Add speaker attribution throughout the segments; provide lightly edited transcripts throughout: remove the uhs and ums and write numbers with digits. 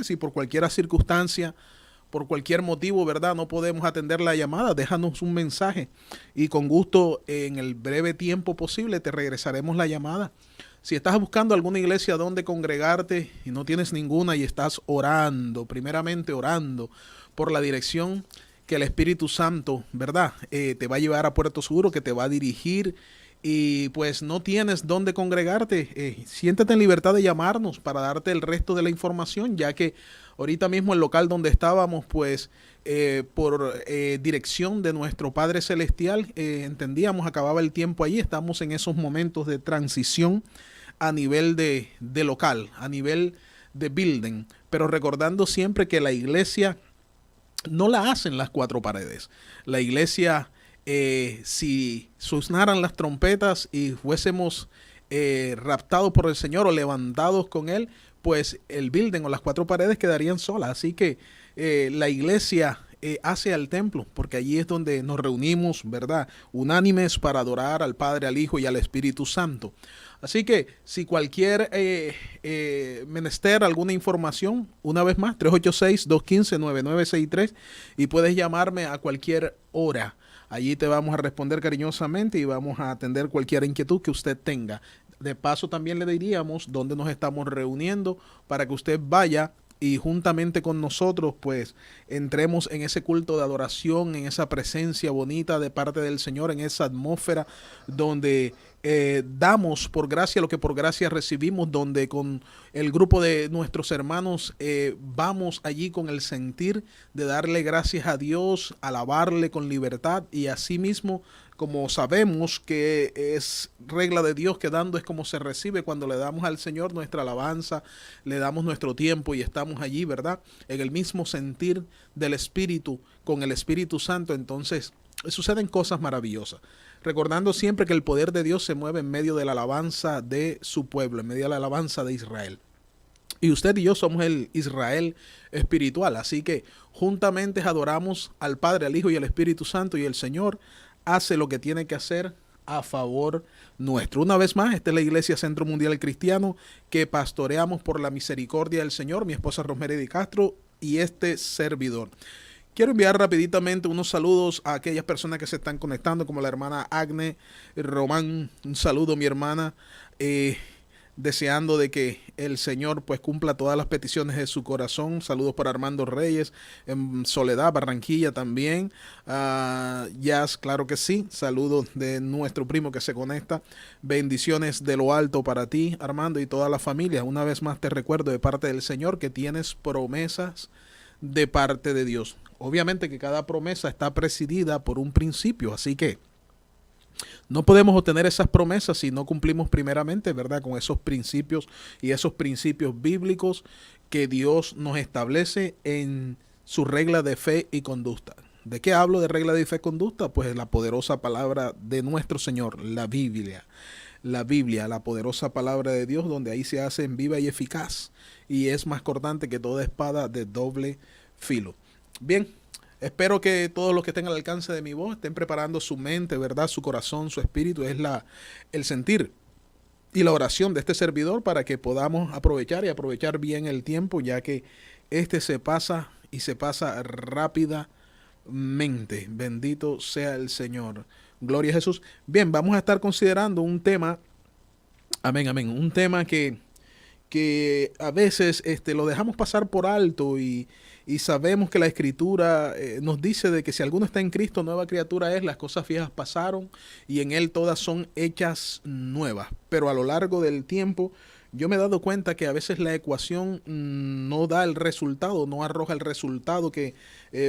Speaker 1: si por cualquier circunstancia, por cualquier motivo, ¿verdad?, no podemos atender la llamada, déjanos un mensaje y con gusto en el breve tiempo posible te regresaremos la llamada. Si estás buscando alguna iglesia donde congregarte y no tienes ninguna y estás orando, primeramente orando por la dirección que el Espíritu Santo, ¿verdad?, te va a llevar a Puerto Seguro, que te va a dirigir, y pues no tienes dónde congregarte, siéntete en libertad de llamarnos para darte el resto de la información, ya que ahorita mismo el local donde estábamos, pues por dirección de nuestro Padre Celestial, entendíamos, acababa el tiempo allí, estamos en esos momentos de transición a nivel de local, a nivel de building, pero recordando siempre que la iglesia no la hacen las cuatro paredes. La iglesia, si sonaran las trompetas y fuésemos raptados por el Señor o levantados con Él, pues el building o las cuatro paredes quedarían solas. Así que la iglesia hace al templo, porque allí es donde nos reunimos, ¿verdad?, unánimes para adorar al Padre, al Hijo y al Espíritu Santo. Así que si cualquier menester, alguna información, una vez más, 386-215-9963, y puedes llamarme a cualquier hora. Allí te vamos a responder cariñosamente y vamos a atender cualquier inquietud que usted tenga. De paso también le diríamos dónde nos estamos reuniendo para que usted vaya y juntamente con nosotros pues entremos en ese culto de adoración, en esa presencia bonita de parte del Señor, en esa atmósfera donde damos por gracia lo que por gracia recibimos, donde con el grupo de nuestros hermanos vamos allí con el sentir de darle gracias a Dios, alabarle con libertad, y así mismo, como sabemos que es regla de Dios que dando es como se recibe, cuando le damos al Señor nuestra alabanza, le damos nuestro tiempo y estamos allí, ¿verdad?, en el mismo sentir del Espíritu, con el Espíritu Santo, entonces suceden cosas maravillosas. Recordando siempre que el poder de Dios se mueve en medio de la alabanza de su pueblo, en medio de la alabanza de Israel. Y usted y yo somos el Israel espiritual, así que juntamente adoramos al Padre, al Hijo y al Espíritu Santo, y el Señor hace lo que tiene que hacer a favor nuestro. Una vez más, esta es la Iglesia Centro Mundial Cristiano, que pastoreamos por la misericordia del Señor, mi esposa Rosemary de Castro y este servidor. Quiero enviar rapiditamente unos saludos a aquellas personas que se están conectando, como la hermana Agne Román. Un saludo, mi hermana, deseando de que el Señor pues cumpla todas las peticiones de su corazón. Saludos para Armando Reyes, en Soledad, Barranquilla también. Jazz, claro que sí. Saludos de nuestro primo que se conecta. Bendiciones de lo alto para ti, Armando, y toda la familia. Una vez más te recuerdo de parte del Señor que tienes promesas de parte de Dios. Obviamente que cada promesa está presidida por un principio, así que no podemos obtener esas promesas si no cumplimos primeramente, ¿verdad?, con esos principios y esos principios bíblicos que Dios nos establece en su regla de fe y conducta. ¿De qué hablo de regla de fe y conducta? Pues la poderosa palabra de nuestro Señor, la Biblia. La Biblia, la poderosa palabra de Dios, donde ahí se hace en viva y eficaz y es más cortante que toda espada de doble filo. Bien, espero que todos los que estén al alcance de mi voz estén preparando su mente, ¿verdad?, su corazón, su espíritu, es el sentir y la oración de este servidor para que podamos aprovechar bien el tiempo, ya que este se pasa y se pasa rápidamente. Bendito sea el Señor. Gloria a Jesús. Bien, vamos a estar considerando un tema, amén, amén, un tema que a veces lo dejamos pasar por alto y sabemos que la Escritura nos dice de que si alguno está en Cristo, nueva criatura es, las cosas viejas pasaron y en Él todas son hechas nuevas. Pero a lo largo del tiempo yo me he dado cuenta que a veces la ecuación no da el resultado, no arroja el resultado que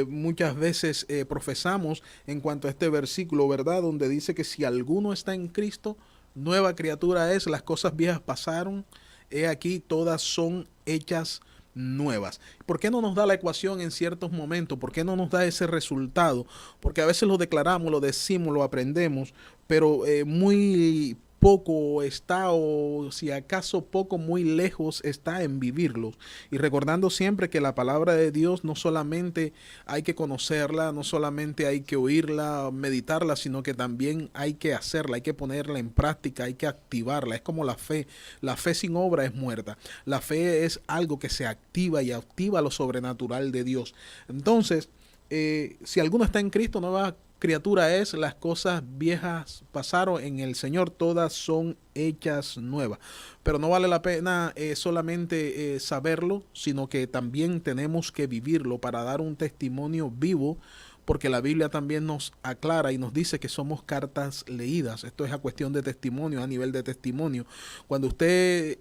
Speaker 1: muchas veces profesamos en cuanto a este versículo, ¿verdad?, donde dice que si alguno está en Cristo, nueva criatura es, las cosas viejas pasaron, he aquí todas son hechas nuevas. ¿Por qué no nos da la ecuación en ciertos momentos? ¿Por qué no nos da ese resultado? Porque a veces lo declaramos, lo decimos, lo aprendemos, pero muy poco está, o si acaso poco muy lejos está en vivirlos. Y recordando siempre que la palabra de Dios no solamente hay que conocerla, no solamente hay que oírla, meditarla, sino que también hay que hacerla, hay que ponerla en práctica, hay que activarla. Es como la fe. La fe sin obra es muerta. La fe es algo que se activa y activa lo sobrenatural de Dios. Entonces, si alguno está en Cristo, nueva criatura es, las cosas viejas pasaron, en el Señor todas son hechas nuevas. Pero no vale la pena solamente saberlo, sino que también tenemos que vivirlo para dar un testimonio vivo, porque la Biblia también nos aclara y nos dice que somos cartas leídas. Esto es a cuestión de testimonio, a nivel de testimonio. Cuando usted,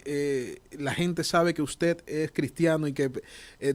Speaker 1: la gente sabe que usted es cristiano y que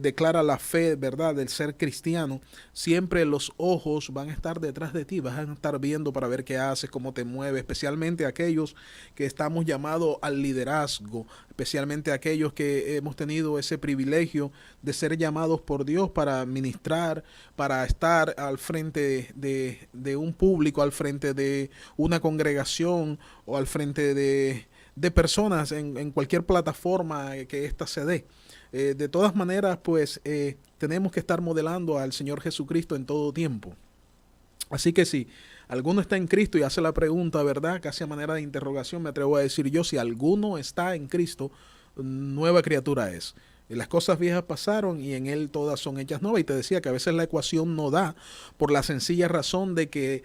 Speaker 1: declara la fe, ¿verdad?, del ser cristiano, siempre los ojos van a estar detrás de ti, van a estar viendo para ver qué haces, cómo te mueves, especialmente aquellos que estamos llamados al liderazgo, especialmente aquellos que hemos tenido ese privilegio de ser llamados por Dios para ministrar, para estar al frente de un público, al frente de una congregación o al frente de personas en cualquier plataforma que ésta se dé. De todas maneras, pues tenemos que estar modelando al Señor Jesucristo en todo tiempo. Así que si alguno está en Cristo y hace la pregunta, ¿verdad?, casi a manera de interrogación, me atrevo a decir yo, si alguno está en Cristo, nueva criatura es. Las cosas viejas pasaron y en Él todas son hechas nuevas. Y te decía que a veces la ecuación no da por la sencilla razón de que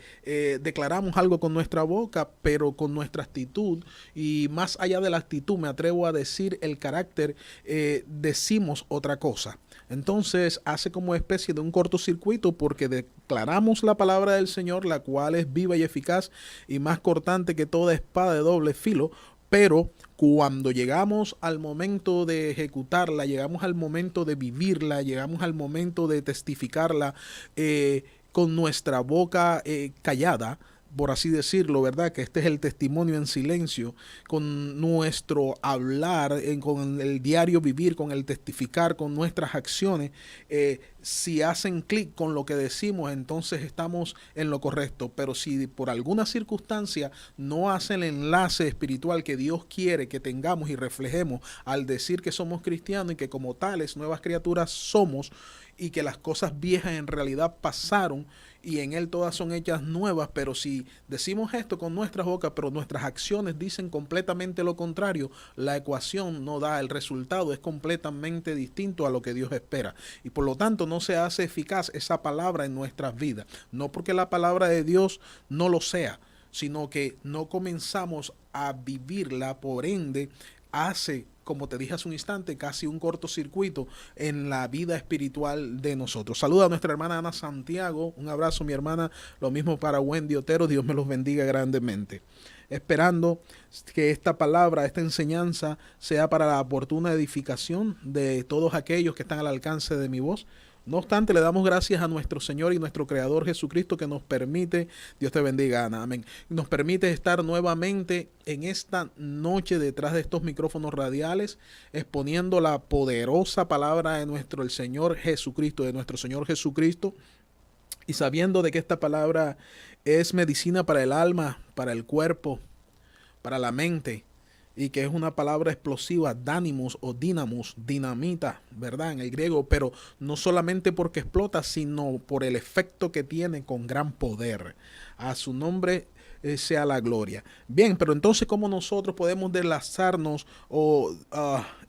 Speaker 1: declaramos algo con nuestra boca, pero con nuestra actitud, y más allá de la actitud, me atrevo a decir el carácter, decimos otra cosa. Entonces hace como especie de un cortocircuito, porque declaramos la palabra del Señor, la cual es viva y eficaz y más cortante que toda espada de doble filo, pero cuando llegamos al momento de ejecutarla, llegamos al momento de vivirla, llegamos al momento de testificarla con nuestra boca callada, por así decirlo, ¿verdad?, que este es el testimonio en silencio, con nuestro hablar, con el diario vivir, con el testificar, con nuestras acciones, si hacen clic con lo que decimos, entonces estamos en lo correcto. Pero si por alguna circunstancia no hace el enlace espiritual que Dios quiere que tengamos y reflejemos al decir que somos cristianos y que como tales nuevas criaturas somos, y que las cosas viejas en realidad pasaron y en Él todas son hechas nuevas, pero si decimos esto con nuestras bocas, pero nuestras acciones dicen completamente lo contrario, la ecuación no da, el resultado es completamente distinto a lo que Dios espera. Y por lo tanto no se hace eficaz esa palabra en nuestras vidas. No porque la palabra de Dios no lo sea, sino que no comenzamos a vivirla, por ende hace, como te dije hace un instante, casi un cortocircuito en la vida espiritual de nosotros. Saluda a nuestra hermana Ana Santiago, un abrazo mi hermana, lo mismo para Wendy Otero, Dios me los bendiga grandemente. Esperando que esta palabra, esta enseñanza sea para la oportuna edificación de todos aquellos que están al alcance de mi voz. No obstante, le damos gracias a nuestro Señor y nuestro Creador Jesucristo, que nos permite, Dios te bendiga, Ana, amén, nos permite estar nuevamente en esta noche detrás de estos micrófonos radiales, exponiendo la poderosa palabra de nuestro el Señor Jesucristo, de nuestro Señor Jesucristo, y sabiendo de que esta palabra es medicina para el alma, para el cuerpo, para la mente, y que es una palabra explosiva, dynamos o dynamos, dinamita, ¿verdad?, en el griego, pero no solamente porque explota, sino por el efecto que tiene con gran poder. A su nombre sea la gloria. Bien, pero entonces, ¿cómo nosotros podemos deslazarnos o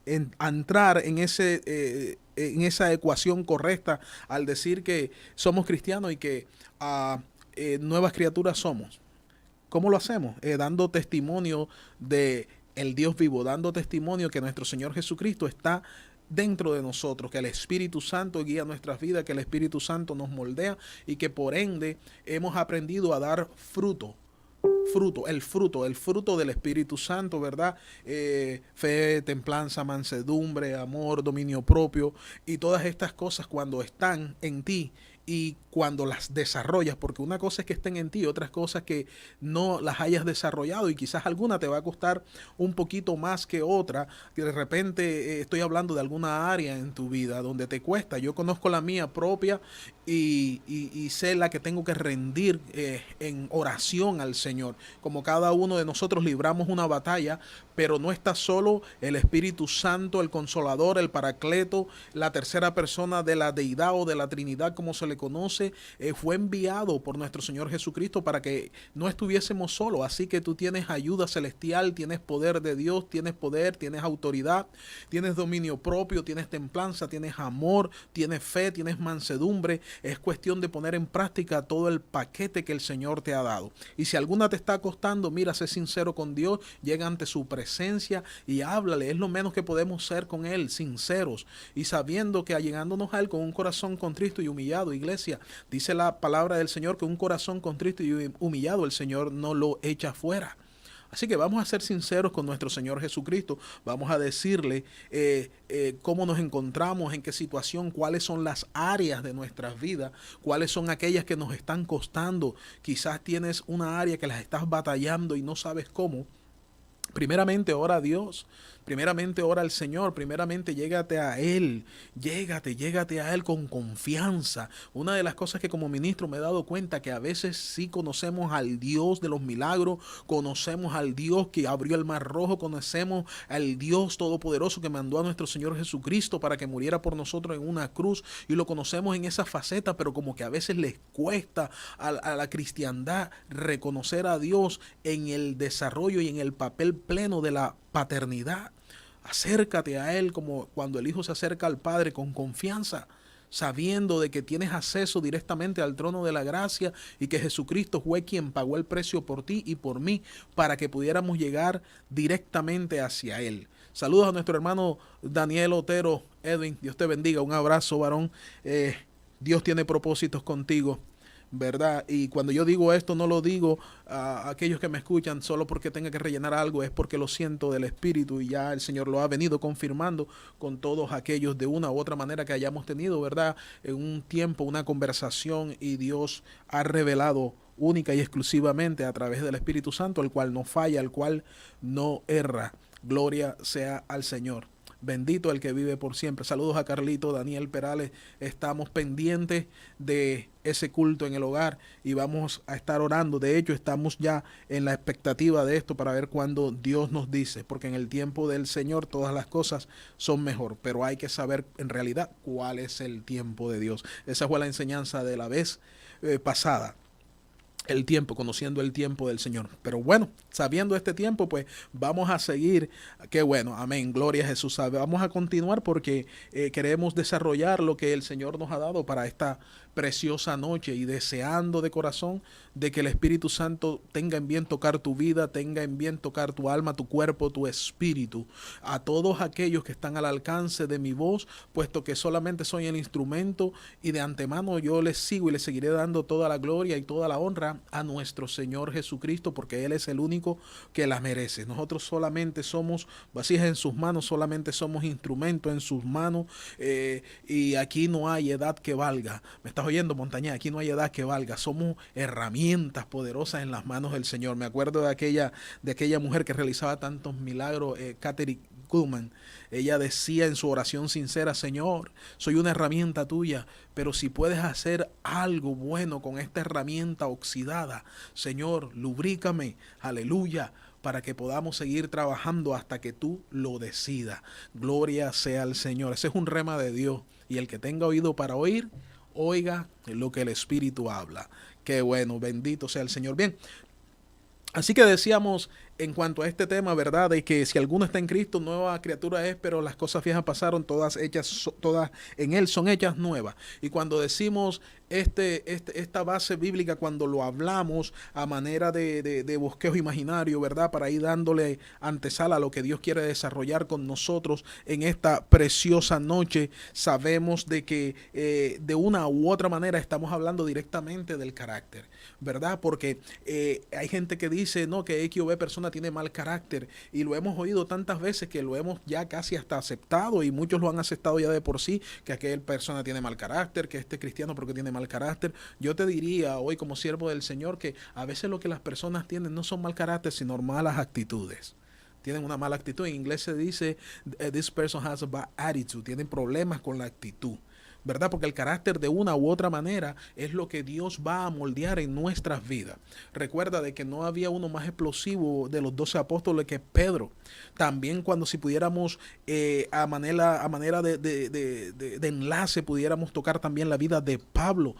Speaker 1: entrar en en esa ecuación correcta al decir que somos cristianos y que nuevas criaturas somos? ¿Cómo lo hacemos? Dando testimonio de el Dios vivo, dando testimonio que nuestro Señor Jesucristo está dentro de nosotros, que el Espíritu Santo guía nuestras vidas, que el Espíritu Santo nos moldea y que por ende hemos aprendido a dar el fruto del Espíritu Santo, ¿verdad? Fe, templanza, mansedumbre, amor, dominio propio, y todas estas cosas cuando están en ti y cuando las desarrollas, porque una cosa es que estén en ti, otras cosas que no las hayas desarrollado, y quizás alguna te va a costar un poquito más que otra, que de repente estoy hablando de alguna área en tu vida donde te cuesta. Yo conozco la mía propia y sé la que tengo que rendir en oración al Señor, como cada uno de nosotros libramos una batalla, pero no está solo. El Espíritu Santo, el Consolador, el Paracleto, la tercera persona de la deidad o de la Trinidad, como se le conoce, fue enviado por nuestro Señor Jesucristo para que no estuviésemos solos. Así que tú tienes ayuda celestial, tienes poder de Dios, tienes poder, tienes autoridad, tienes dominio propio, tienes templanza, tienes amor, tienes fe, tienes mansedumbre. Es cuestión de poner en práctica todo el paquete que el Señor te ha dado. Y si alguna te está costando, mira, sé sincero con Dios, llega ante su presencia y háblale. Es lo menos que podemos ser con Él, sinceros y sabiendo que allegándonos a Él con un corazón contrito y humillado, iglesia, dice la palabra del Señor que un corazón contrito y humillado el Señor no lo echa fuera. Así que vamos a ser sinceros con nuestro Señor Jesucristo, vamos a decirle cómo nos encontramos, en qué situación, cuáles son las áreas de nuestras vidas, cuáles son aquellas que nos están costando. Quizás tienes una área que las estás batallando y no sabes cómo. Primeramente ora a Dios, primeramente ora al Señor, primeramente llégate a Él, llégate a Él con confianza. Una de las cosas que como ministro me he dado cuenta que a veces sí conocemos al Dios de los milagros, conocemos al Dios que abrió el mar rojo, conocemos al Dios todopoderoso que mandó a nuestro Señor Jesucristo para que muriera por nosotros en una cruz y lo conocemos en esa faceta, pero como que a veces les cuesta a la cristiandad reconocer a Dios en el desarrollo y en el papel pleno de la paternidad. Acércate a Él como cuando el Hijo se acerca al Padre con confianza, sabiendo de que tienes acceso directamente al trono de la gracia y que Jesucristo fue quien pagó el precio por ti y por mí para que pudiéramos llegar directamente hacia Él. Saludos a nuestro hermano Daniel Otero. Edwin, Dios te bendiga, un abrazo, varón. Dios tiene propósitos contigo, ¿verdad? Y cuando yo digo esto, no lo digo a aquellos que me escuchan solo porque tenga que rellenar algo, es porque lo siento del Espíritu y ya el Señor lo ha venido confirmando con todos aquellos de una u otra manera que hayamos tenido, ¿verdad? En un tiempo, una conversación, y Dios ha revelado única y exclusivamente a través del Espíritu Santo, el cual no falla, el cual no erra. Gloria sea al Señor. Bendito el que vive por siempre. Saludos a Carlito, Daniel Perales. Estamos pendientes de ese culto en el hogar y vamos a estar orando. De hecho, estamos ya en la expectativa de esto para ver cuándo Dios nos dice, porque en el tiempo del Señor todas las cosas son mejor, pero hay que saber en realidad cuál es el tiempo de Dios. Esa fue la enseñanza de la vez pasada. El tiempo, conociendo el tiempo del Señor. Pero bueno, sabiendo este tiempo, pues vamos a seguir. Qué bueno, amén, gloria a Jesús. Vamos a continuar porque queremos desarrollar lo que el Señor nos ha dado para esta preciosa noche y deseando de corazón de que el Espíritu Santo tenga en bien tocar tu vida, tenga en bien tocar tu alma, tu cuerpo, tu espíritu. A todos aquellos que están al alcance de mi voz, puesto que solamente soy el instrumento y de antemano yo les sigo y les seguiré dando toda la gloria y toda la honra a nuestro Señor Jesucristo, porque Él es el único que la merece. Nosotros solamente somos vasijas en sus manos, solamente somos instrumentos en sus manos, y aquí no hay edad que valga. ¿Me estás oyendo, Montaña? Aquí no hay edad que valga. Somos herramientas poderosas en las manos del Señor. Me acuerdo de aquella mujer que realizaba tantos milagros, Catherine Kuhlman. Ella decía en su oración sincera: Señor, soy una herramienta tuya, pero si puedes hacer algo bueno con esta herramienta oxidada, Señor, lubrícame, aleluya, para que podamos seguir trabajando hasta que tú lo decidas. Gloria sea al Señor. Ese es un rema de Dios. Y el que tenga oído para oír, oiga lo que el Espíritu habla. Qué bueno, bendito sea el Señor. Bien, así que decíamos en cuanto a este tema, ¿verdad? De que si alguno está en Cristo, nueva criatura es, pero las cosas viejas pasaron, todas en Él son hechas nuevas. Y cuando decimos esta base bíblica, cuando lo hablamos a manera de bosquejo imaginario, ¿verdad? Para ir dándole antesala a lo que Dios quiere desarrollar con nosotros en esta preciosa noche, sabemos de que de una u otra manera estamos hablando directamente del carácter, ¿verdad? Porque hay gente que dice, no, que X o B persona tiene mal carácter, y lo hemos oído tantas veces que lo hemos ya casi hasta aceptado, y muchos lo han aceptado ya de por sí, que aquella persona tiene mal carácter, que este cristiano porque tiene mal carácter. Yo te diría hoy como siervo del Señor que a veces lo que las personas tienen no son mal carácter, sino malas actitudes. Tienen una mala actitud. En inglés se dice this person has a bad attitude. Tienen problemas con la actitud, ¿verdad? Porque el carácter de una u otra manera es lo que Dios va a moldear en nuestras vidas. Recuerda de que no había uno más explosivo de los 12 apóstoles que Pedro. También cuando si pudiéramos a manera de enlace pudiéramos tocar también la vida de Pablo.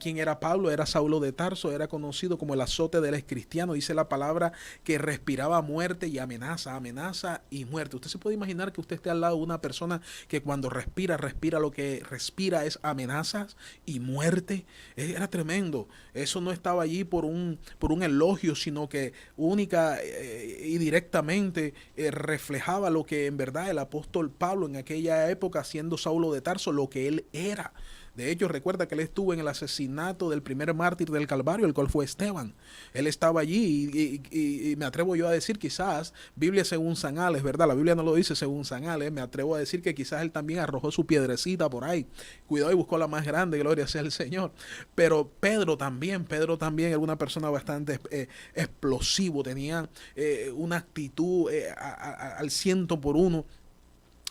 Speaker 1: ¿Quién era Pablo? Era Saulo de Tarso, era conocido como el azote del cristiano. Dice la palabra que respiraba muerte y amenaza, amenaza y muerte. Usted se puede imaginar que usted esté al lado de una persona que cuando respira, respira lo que respira es amenazas y muerte. Era tremendo. Eso no estaba allí por un elogio, sino que única y directamente reflejaba lo que en verdad el apóstol Pablo en aquella época, siendo Saulo de Tarso, lo que él era. De hecho, recuerda que él estuvo en el asesinato del primer mártir del Calvario, el cual fue Esteban. Él estaba allí y me atrevo yo a decir, quizás, Biblia según San Alex, ¿verdad? La Biblia no lo dice según San Alex, me atrevo a decir que quizás él también arrojó su piedrecita por ahí. Cuidado y buscó la más grande, gloria sea el Señor. Pero Pedro también era una persona bastante explosivo, tenía una actitud al 100 por 1,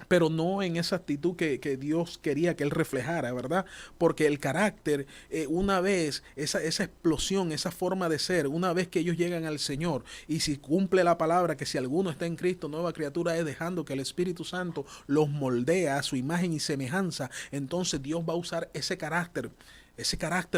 Speaker 1: pero no en esa actitud que Dios quería que él reflejara, ¿verdad? Porque el carácter, una vez, esa explosión, esa forma de ser, una vez que ellos llegan al Señor, y si cumple la palabra que si alguno está en Cristo, nueva criatura es, dejando que el Espíritu Santo los moldea a su imagen y semejanza, entonces Dios va a usar ese carácter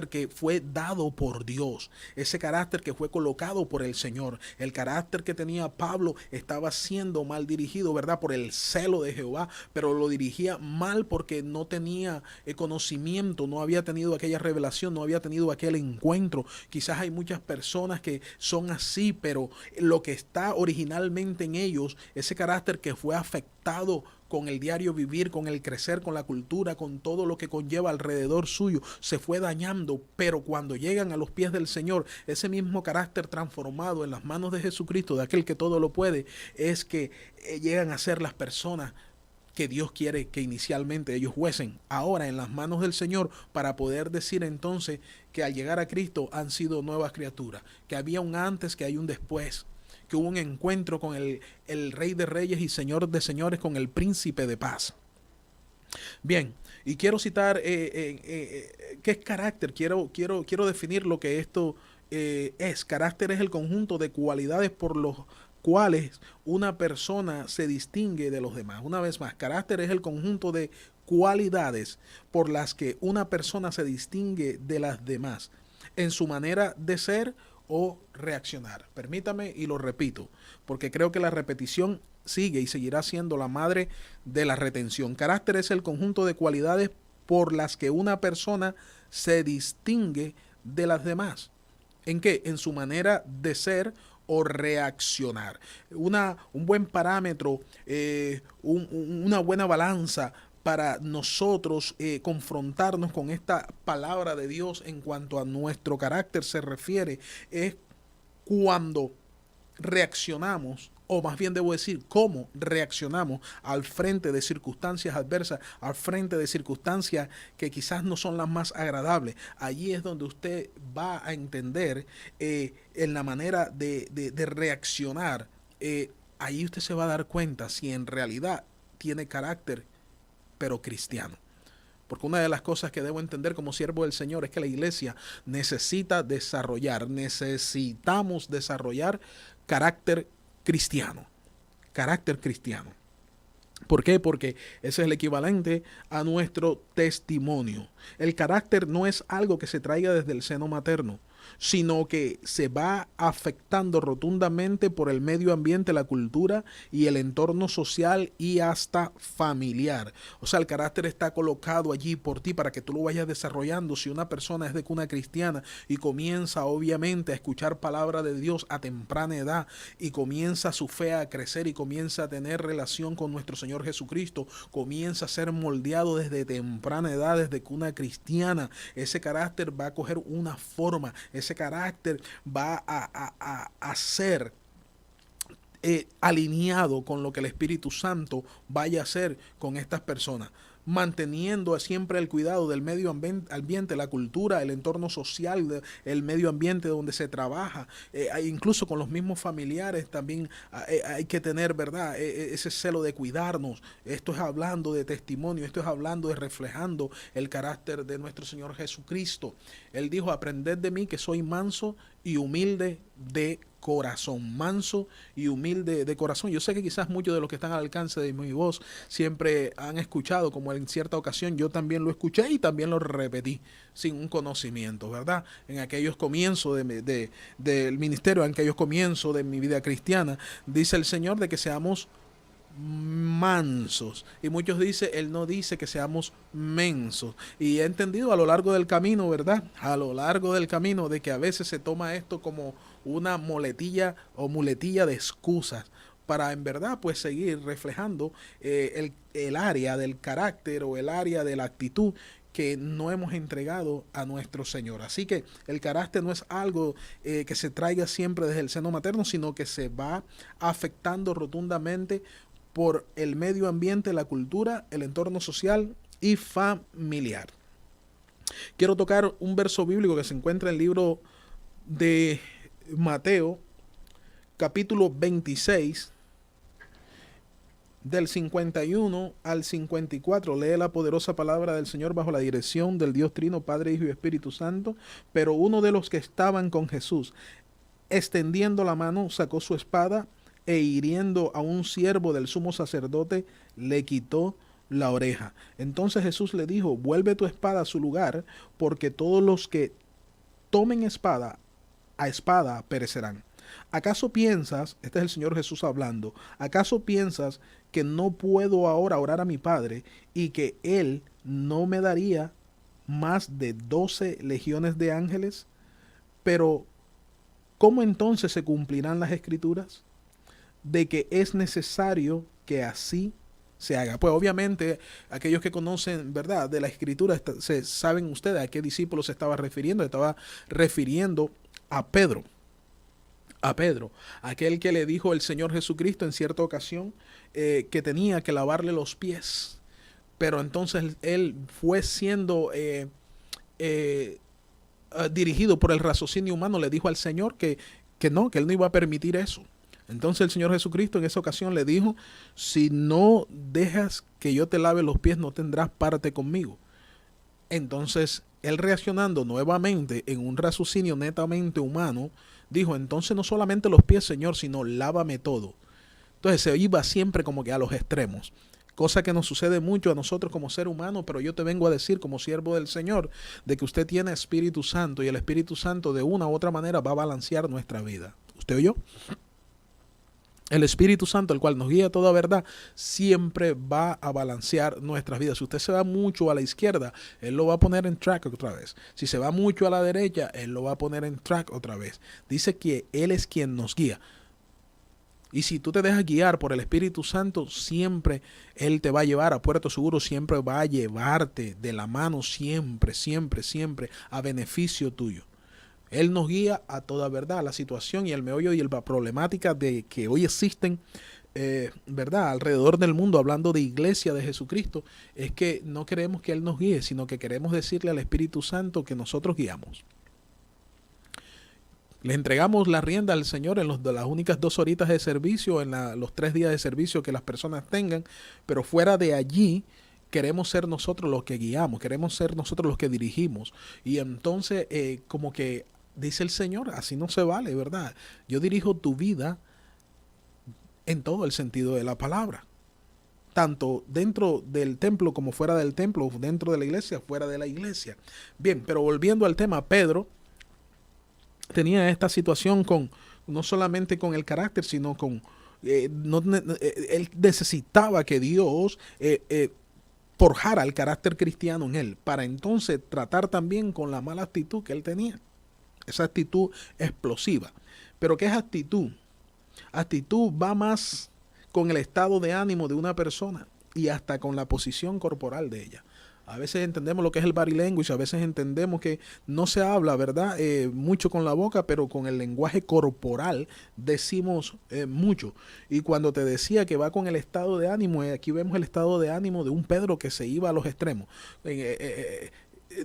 Speaker 1: que fue dado por Dios, ese carácter que fue colocado por el Señor. El carácter que tenía Pablo estaba siendo mal dirigido, ¿verdad? Por el celo de Jehová, pero lo dirigía mal porque no tenía conocimiento, no había tenido aquella revelación, no había tenido aquel encuentro. Quizás hay muchas personas que son así, pero lo que está originalmente en ellos, ese carácter que fue afectado con el diario vivir, con el crecer, con la cultura, con todo lo que conlleva alrededor suyo, se fue dañando, pero cuando llegan a los pies del Señor, ese mismo carácter transformado en las manos de Jesucristo, de aquel que todo lo puede, es que llegan a ser las personas que Dios quiere que inicialmente ellos fuesen, ahora en las manos del Señor, para poder decir entonces que al llegar a Cristo han sido nuevas criaturas, que había un antes, que hay un después, que hubo un encuentro con el Rey de Reyes y Señor de Señores, con el Príncipe de Paz. Bien, y quiero citar qué es carácter. Quiero definir lo que esto es. Carácter es el conjunto de cualidades por los cuales una persona se distingue de los demás. Una vez más, carácter es el conjunto de cualidades por las que una persona se distingue de las demás en su manera de ser o reaccionar. Permítame y lo repito, porque creo que la repetición sigue y seguirá siendo la madre de la retención. Carácter es el conjunto de cualidades por las que una persona se distingue de las demás. ¿En qué? En su manera de ser o reaccionar. Un buen parámetro, una buena balanza para nosotros confrontarnos con esta palabra de Dios en cuanto a nuestro carácter se refiere, es cuando reaccionamos, o más bien debo decir, cómo reaccionamos al frente de circunstancias adversas, al frente de circunstancias que quizás no son las más agradables. Allí es donde usted va a entender en la manera de reaccionar. Ahí usted se va a dar cuenta si en realidad tiene carácter, pero cristiano. Porque una de las cosas que debo entender como siervo del Señor es que la iglesia necesitamos desarrollar carácter cristiano. Carácter cristiano. ¿Por qué? Porque ese es el equivalente a nuestro testimonio. El carácter no es algo que se traiga desde el seno materno, sino que se va afectando rotundamente por el medio ambiente, la cultura y el entorno social y hasta familiar. O sea, el carácter está colocado allí por ti para que tú lo vayas desarrollando. Si una persona es de cuna cristiana y comienza obviamente a escuchar palabra de Dios a temprana edad y comienza su fe a crecer y comienza a tener relación con nuestro Señor Jesucristo, comienza a ser moldeado desde temprana edad, desde cuna cristiana, ese carácter va a coger una forma, ese carácter va a ser alineado con lo que el Espíritu Santo vaya a hacer con estas personas. manteniendo siempre el cuidado del medio ambiente, la cultura, el entorno social, el medio ambiente donde se trabaja, incluso con los mismos familiares también hay que tener, ¿verdad? Ese celo de cuidarnos. Esto es hablando de testimonio, esto es hablando de reflejando el carácter de nuestro Señor Jesucristo. Él dijo, aprended de mí que soy manso y humilde de corazón, manso y humilde de corazón. Yo sé que quizás muchos de los que están al alcance de mi voz siempre han escuchado, como en cierta ocasión yo también lo escuché y también lo repetí sin un conocimiento, ¿verdad? En aquellos comienzos del ministerio, en aquellos comienzos de mi vida cristiana, dice el Señor de que seamos mansos, y muchos dicen, él no dice que seamos mensos, y he entendido a lo largo del camino, ¿verdad? A lo largo del camino, de que a veces se toma esto como una muletilla de excusas para en verdad pues seguir reflejando el área del carácter o el área de la actitud que no hemos entregado a nuestro Señor. Así que el carácter no es algo que se traiga siempre desde el seno materno, sino que se va afectando rotundamente por el medio ambiente, la cultura, el entorno social y familiar. Quiero tocar un verso bíblico que se encuentra en el libro de Mateo, capítulo 26, del 51 al 54. Lee la poderosa palabra del Señor bajo la dirección del Dios Trino, Padre, Hijo y Espíritu Santo. Pero uno de los que estaban con Jesús, extendiendo la mano, sacó su espada e hiriendo a un siervo del sumo sacerdote, le quitó la oreja. Entonces Jesús le dijo, vuelve tu espada a su lugar, porque todos los que tomen espada a espada perecerán. ¿Acaso piensas, este es el Señor Jesús hablando, acaso piensas que no puedo ahora orar a mi Padre y que Él no me daría más de 12 legiones de ángeles? Pero, ¿cómo entonces se cumplirán las Escrituras? De que es necesario que así se haga. Pues obviamente aquellos que conocen, ¿verdad?, de la Escritura, saben ustedes a qué discípulo se estaba refiriendo. Estaba refiriendo a Pedro. A Pedro, aquel que le dijo el Señor Jesucristo en cierta ocasión que tenía que lavarle los pies. Pero entonces él fue siendo dirigido por el raciocinio humano, le dijo al Señor que no, que él no iba a permitir eso. Entonces el Señor Jesucristo en esa ocasión le dijo, si no dejas que yo te lave los pies, no tendrás parte conmigo. Entonces él, reaccionando nuevamente en un raciocinio netamente humano, dijo, entonces no solamente los pies, Señor, sino lávame todo. Entonces se iba siempre como que a los extremos, cosa que nos sucede mucho a nosotros como ser humano, pero yo te vengo a decir como siervo del Señor, de que usted tiene Espíritu Santo, y el Espíritu Santo de una u otra manera va a balancear nuestra vida. ¿Usted oyó? El Espíritu Santo, el cual nos guía a toda verdad, siempre va a balancear nuestras vidas. Si usted se va mucho a la izquierda, Él lo va a poner en track otra vez. Si se va mucho a la derecha, Él lo va a poner en track otra vez. Dice que Él es quien nos guía. Y si tú te dejas guiar por el Espíritu Santo, siempre Él te va a llevar a puerto seguro, siempre va a llevarte de la mano, siempre, siempre, siempre a beneficio tuyo. Él nos guía a toda verdad, la situación y el meollo y la problemática de que hoy existen, ¿verdad?, alrededor del mundo, hablando de iglesia de Jesucristo, es que no queremos que Él nos guíe, sino que queremos decirle al Espíritu Santo que nosotros guiamos. Le entregamos la rienda al Señor en las únicas 2 horitas de servicio, en los 3 días de servicio que las personas tengan, pero fuera de allí, queremos ser nosotros los que guiamos, queremos ser nosotros los que dirigimos. Y entonces, como que dice el Señor, así no se vale, ¿verdad? Yo dirijo tu vida en todo el sentido de la palabra. Tanto dentro del templo como fuera del templo, dentro de la iglesia, fuera de la iglesia. Bien, pero volviendo al tema, Pedro tenía esta situación no solamente con el carácter, sino con... él necesitaba que Dios forjara el carácter cristiano en él, para entonces tratar también con la mala actitud que él tenía. Esa actitud explosiva. ¿Pero qué es actitud? Actitud va más con el estado de ánimo de una persona y hasta con la posición corporal de ella. A veces entendemos lo que es el body language, a veces entendemos que no se habla, ¿verdad? Mucho con la boca, pero con el lenguaje corporal decimos mucho. Y cuando te decía que va con el estado de ánimo, aquí vemos el estado de ánimo de un Pedro que se iba a los extremos.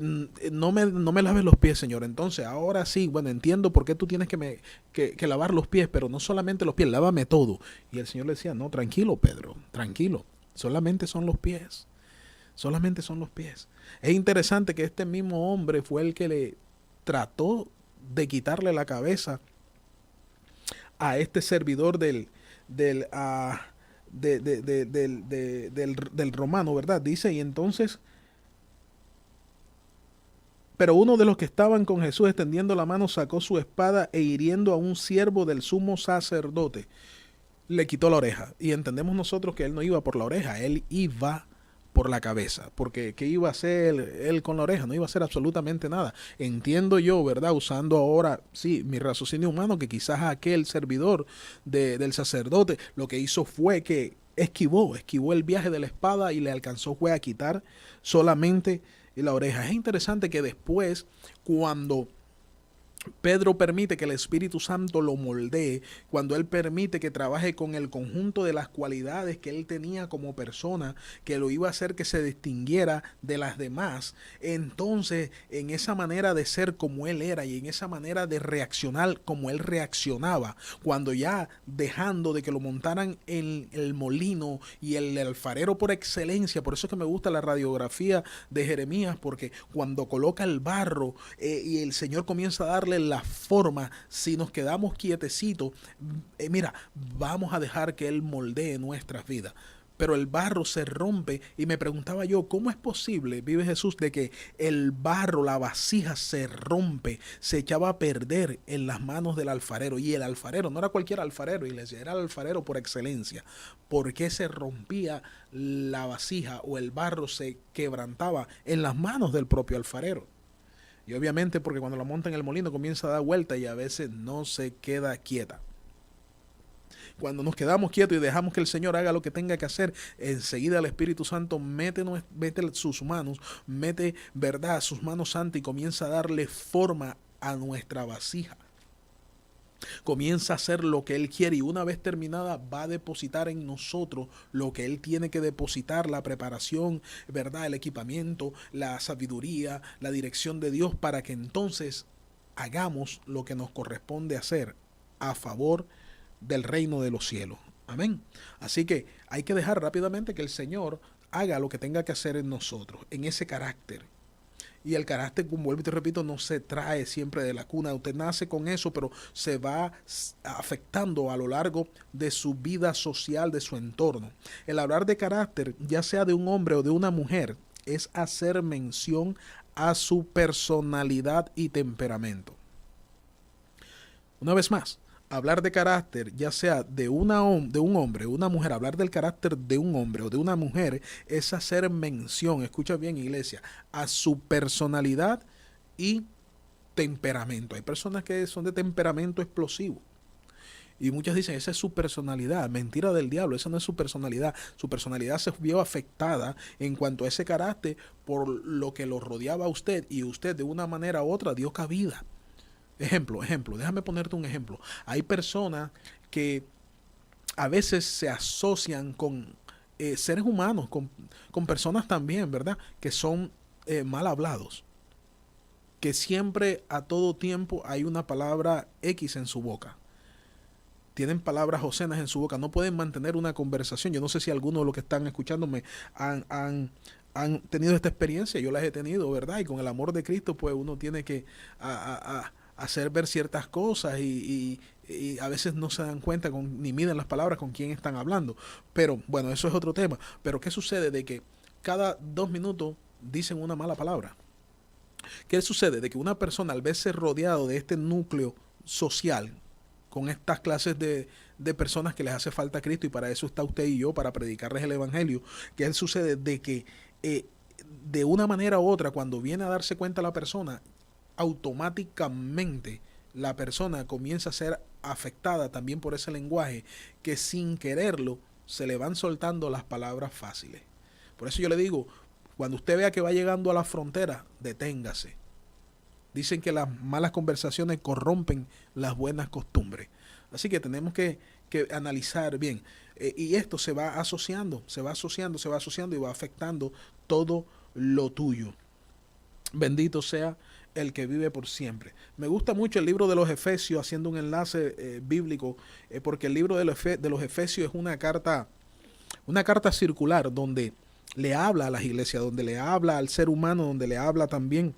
Speaker 1: No me laves los pies, Señor. Entonces, ahora sí, bueno, entiendo por qué tú tienes que lavar los pies, pero no solamente los pies, lávame todo. Y el Señor le decía, no, tranquilo, Pedro, tranquilo, solamente son los pies. Solamente son los pies. Es interesante que este mismo hombre fue el que le trató de quitarle la cabeza a este servidor del romano, ¿verdad? Dice, y entonces, pero uno de los que estaban con Jesús extendiendo la mano sacó su espada e hiriendo a un siervo del sumo sacerdote, le quitó la oreja. Y entendemos nosotros que él no iba por la oreja, él iba por la cabeza, porque ¿qué iba a hacer él con la oreja? No iba a hacer absolutamente nada. Entiendo yo, ¿verdad? Usando ahora, sí, mi raciocinio humano, que quizás aquel servidor del sacerdote lo que hizo fue que esquivó el viaje de la espada y le alcanzó fue a quitar solamente la oreja. Es interesante que después, cuando Pedro permite que el Espíritu Santo lo moldee, cuando él permite que trabaje con el conjunto de las cualidades que él tenía como persona, que lo iba a hacer que se distinguiera de las demás. Entonces, en esa manera de ser como él era y en esa manera de reaccionar como él reaccionaba, cuando ya dejando de que lo montaran en el molino y el alfarero por excelencia, por eso es que me gusta la radiografía de Jeremías, porque cuando coloca el barro y el Señor comienza a darle la forma, si nos quedamos quietecitos, mira, vamos a dejar que Él moldee nuestras vidas. Pero el barro se rompe y me preguntaba yo, ¿cómo es posible, vive Jesús, de que el barro, la vasija se rompe, se echaba a perder en las manos del alfarero? Y el alfarero no era cualquier alfarero, iglesia, era el alfarero por excelencia. ¿Por qué se rompía la vasija o el barro se quebrantaba en las manos del propio alfarero? Y obviamente porque cuando la monta en el molino comienza a dar vuelta y a veces no se queda quieta. Cuando nos quedamos quietos y dejamos que el Señor haga lo que tenga que hacer, enseguida el Espíritu Santo mete sus manos, mete, ¿verdad?, sus manos santas y comienza a darle forma a nuestra vasija. Comienza a hacer lo que Él quiere y una vez terminada va a depositar en nosotros lo que Él tiene que depositar, la preparación, ¿verdad?, el equipamiento, la sabiduría, la dirección de Dios para que entonces hagamos lo que nos corresponde hacer a favor del reino de los cielos. Amén. Así que hay que dejar rápidamente que el Señor haga lo que tenga que hacer en nosotros, en ese carácter. Y el carácter, como vuelvo y te repito, no se trae siempre de la cuna. Usted nace con eso, pero se va afectando a lo largo de su vida social, de su entorno. El hablar de carácter, ya sea de un hombre o de una mujer, es hacer mención a su personalidad y temperamento. Una vez más, hablar de carácter, ya sea de un hombre o una mujer, hablar del carácter de un hombre o de una mujer es hacer mención, escucha bien, iglesia, a su personalidad y temperamento. Hay personas que son de temperamento explosivo. Y muchas dicen, esa es su personalidad. Mentira del diablo, esa no es su personalidad. Su personalidad se vio afectada en cuanto a ese carácter por lo que lo rodeaba a usted y usted de una manera u otra dio cabida. Ejemplo, déjame ponerte un ejemplo. Hay personas que a veces se asocian con seres humanos, con personas también, ¿verdad?, que son mal hablados, que siempre a todo tiempo hay una palabra X en su boca. Tienen palabras obscenas en su boca, no pueden mantener una conversación. Yo no sé si algunos de los que están escuchándome han tenido esta experiencia, yo las he tenido, ¿verdad? Y con el amor de Cristo, pues uno tiene que hacer ver ciertas cosas y a veces no se dan cuenta ni miden las palabras con quién están hablando. Pero bueno, eso es otro tema. Pero ¿qué sucede? De que cada 2 minutos dicen una mala palabra. ¿Qué sucede? De que una persona al verse rodeado de este núcleo social, con estas clases de personas que les hace falta a Cristo, y para eso está usted y yo, para predicarles el Evangelio, ¿qué sucede? De que de una manera u otra, cuando viene a darse cuenta la persona, automáticamente la persona comienza a ser afectada también por ese lenguaje que sin quererlo se le van soltando las palabras fáciles. Por eso yo le digo, Cuando usted vea que va llegando a la frontera, deténgase. Dicen que las malas conversaciones corrompen las buenas costumbres. Así que tenemos que analizar bien. Y esto se va asociando y va afectando todo lo tuyo. Bendito sea el que vive por siempre. Me gusta mucho el libro de los Efesios, haciendo un enlace bíblico, porque el libro de los Efesios es una carta circular donde le habla a las iglesias, donde le habla al ser humano, donde le habla también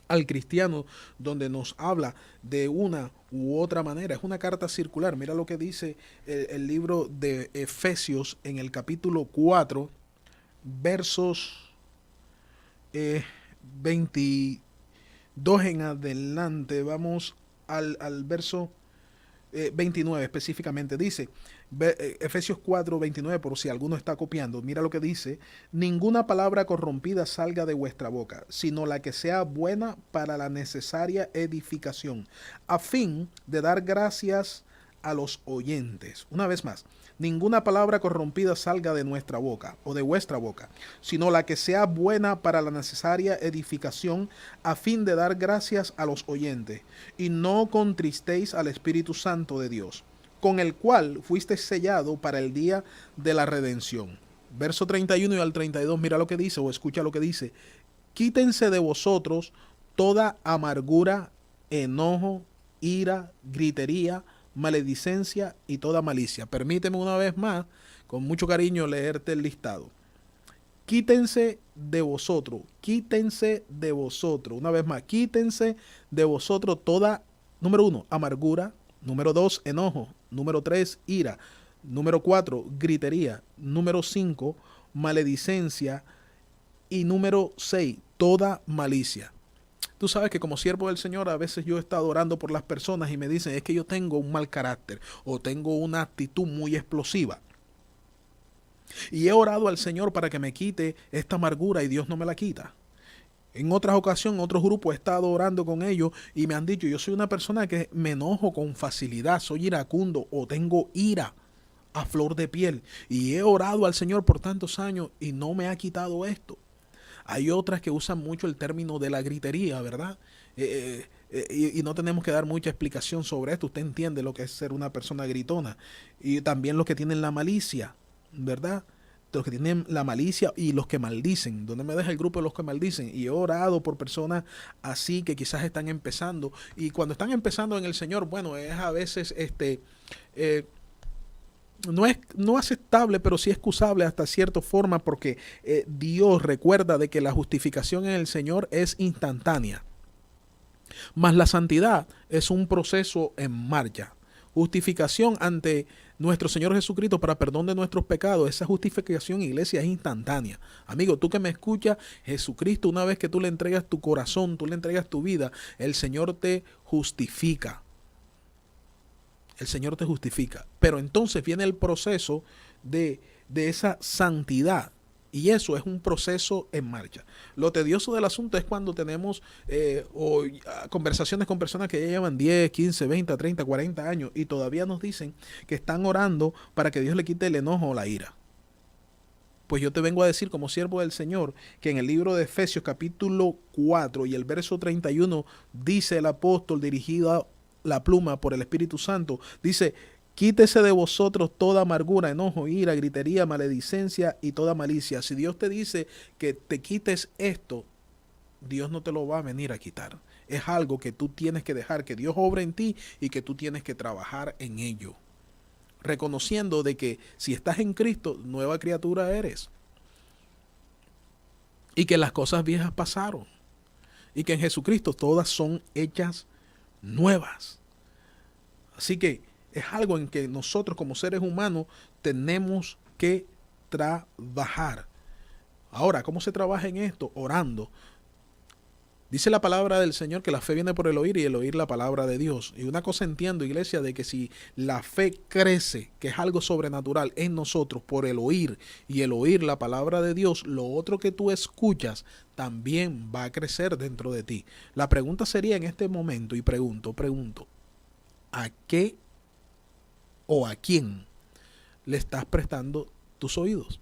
Speaker 1: al cristiano, donde nos habla de una u otra manera. Es una carta circular. Mira lo que dice el libro de Efesios en el capítulo 4, versos 22 en adelante. Vamos al verso 29 específicamente. Dice Efesios 4, 29, por si alguno está copiando. Mira lo que dice: ninguna palabra corrompida salga de vuestra boca, sino la que sea buena para la necesaria edificación, a fin de dar gracias a los oyentes. Una vez más, ninguna palabra corrompida salga de nuestra boca o de vuestra boca, sino la que sea buena para la necesaria edificación, a fin de dar gracias a los oyentes. Y no contristéis al Espíritu Santo de Dios, con el cual fuiste sellado para el día de la redención. Verso 31 y al 32, mira lo que dice, o escucha lo que dice: quítense de vosotros toda amargura, enojo, ira, gritería, maledicencia y toda malicia. Permíteme una vez más, con mucho cariño, leerte el listado. Quítense de vosotros, una vez más, quítense de vosotros toda, número 1, amargura, número 2, enojo, número 3, ira, número 4, gritería, número 5, maledicencia y número 6, toda malicia. Tú sabes que como siervo del Señor, a veces yo he estado orando por las personas y me dicen: es que yo tengo un mal carácter o tengo una actitud muy explosiva. Y he orado al Señor para que me quite esta amargura y Dios no me la quita. En otras ocasiones, en otros grupos he estado orando con ellos y me han dicho: yo soy una persona que me enojo con facilidad, soy iracundo o tengo ira a flor de piel. Y he orado al Señor por tantos años y no me ha quitado esto. Hay otras que usan mucho el término de la gritería, ¿verdad? Y no tenemos que dar mucha explicación sobre esto. Usted entiende lo que es ser una persona gritona. Y también los que tienen la malicia, ¿verdad? Los que tienen la malicia y los que maldicen. ¿Dónde me deja el grupo de los que maldicen? Y he orado por personas así que quizás están empezando. Y cuando están empezando en el Señor, bueno, es a veces no aceptable, pero sí excusable hasta cierta forma, porque Dios recuerda de que la justificación en el Señor es instantánea. Mas la santidad es un proceso en marcha. Justificación ante nuestro Señor Jesucristo para perdón de nuestros pecados. Esa justificación, iglesia, es instantánea. Amigo, tú que me escuchas, Jesucristo, una vez que tú le entregas tu corazón, tú le entregas tu vida, el Señor te justifica. El Señor te justifica. Pero entonces viene el proceso de esa santidad. Y eso es un proceso en marcha. Lo tedioso del asunto es cuando tenemos conversaciones con personas que ya llevan 10, 15, 20, 30, 40 años y todavía nos dicen que están orando para que Dios le quite el enojo o la ira. Pues yo te vengo a decir como siervo del Señor que en el libro de Efesios capítulo 4 y el verso 31 dice el apóstol dirigido la pluma por el Espíritu Santo, dice: quítese de vosotros toda amargura, enojo, ira, gritería, maledicencia y toda malicia. Si Dios te dice que te quites esto, Dios no te lo va a venir a quitar. Es algo que tú tienes que dejar que Dios obre en ti y que tú tienes que trabajar en ello. Reconociendo de que si estás en Cristo, nueva criatura eres. Y que las cosas viejas pasaron. Y que en Jesucristo todas son hechas nuevas. Así que es algo en que nosotros como seres humanos tenemos que trabajar. Ahora, ¿cómo se trabaja en esto? Orando. Dice la palabra del Señor que la fe viene por el oír y el oír la palabra de Dios. Y una cosa entiendo, iglesia, de que si la fe crece, que es algo sobrenatural en nosotros por el oír y el oír la palabra de Dios, lo otro que tú escuchas también va a crecer dentro de ti. La pregunta sería en este momento, y pregunto, ¿a qué o a quién le estás prestando tus oídos?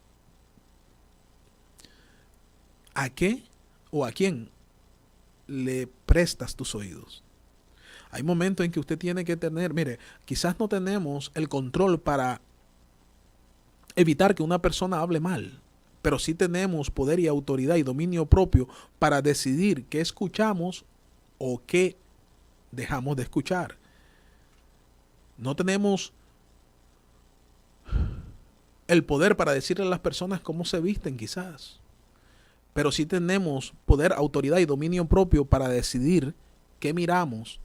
Speaker 1: ¿A qué o a quién le prestas tus oídos? Hay momentos en que usted tiene que tener, mire, quizás no tenemos el control para evitar que una persona hable mal, pero sí tenemos poder y autoridad y dominio propio para decidir qué escuchamos o qué dejamos de escuchar. No tenemos el poder para decirle a las personas cómo se visten quizás, pero sí tenemos poder, autoridad y dominio propio para decidir qué miramos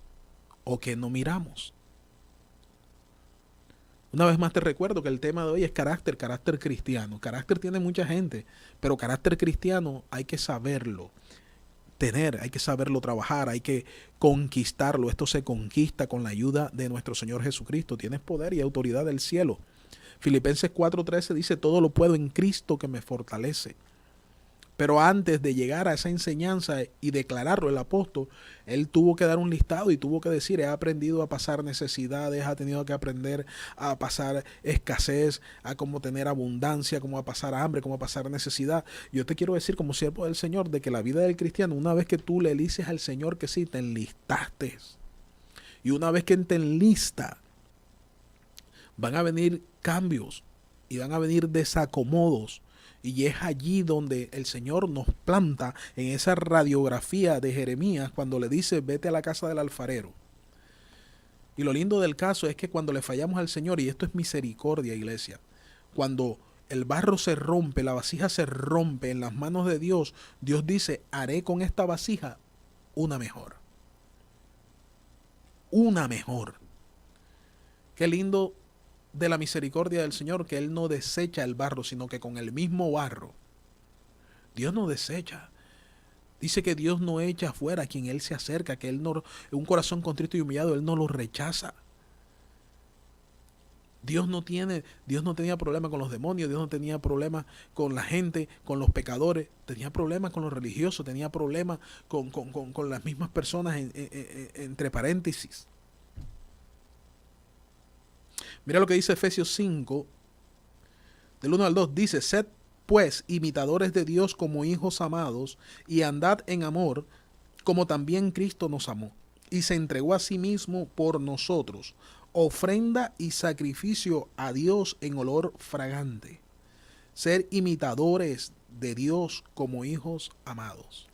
Speaker 1: o qué no miramos. Una vez más te recuerdo que el tema de hoy es carácter cristiano. Carácter tiene mucha gente, pero carácter cristiano hay que saberlo tener, hay que saberlo trabajar, hay que conquistarlo. Esto se conquista con la ayuda de nuestro Señor Jesucristo. Tienes poder y autoridad del cielo. Filipenses 4:13 dice, todo lo puedo en Cristo que me fortalece. Pero antes de llegar a esa enseñanza y declararlo el apóstol, él tuvo que dar un listado y tuvo que decir, he aprendido a pasar necesidades, ha tenido que aprender a pasar escasez, a cómo tener abundancia, cómo a pasar hambre, cómo a pasar necesidad. Yo te quiero decir como siervo del Señor de que la vida del cristiano, una vez que tú le dices al Señor que sí, te enlistaste. Y una vez que te enlista, van a venir cambios y van a venir desacomodos. Y es allí donde el Señor nos planta en esa radiografía de Jeremías cuando le dice, vete a la casa del alfarero. Y lo lindo del caso es que cuando le fallamos al Señor, y esto es misericordia, iglesia, cuando el barro se rompe, la vasija se rompe en las manos de Dios, Dios dice, haré con esta vasija una mejor. Una mejor. Qué lindo de la misericordia del Señor, que Él no desecha el barro, sino que con el mismo barro, Dios no desecha. Dice que Dios no echa afuera a quien Él se acerca, que Él no, un corazón contrito y humillado, Él no lo rechaza. Dios no tenía problema con los demonios, Dios no tenía problema con la gente, con los pecadores, tenía problemas con los religiosos, tenía problemas con las mismas personas entre paréntesis. Mira lo que dice Efesios 5, del 1 al 2, dice, sed pues imitadores de Dios como hijos amados, y andad en amor, como también Cristo nos amó, y se entregó a sí mismo por nosotros, ofrenda y sacrificio a Dios en olor fragante. Ser imitadores de Dios como hijos amados.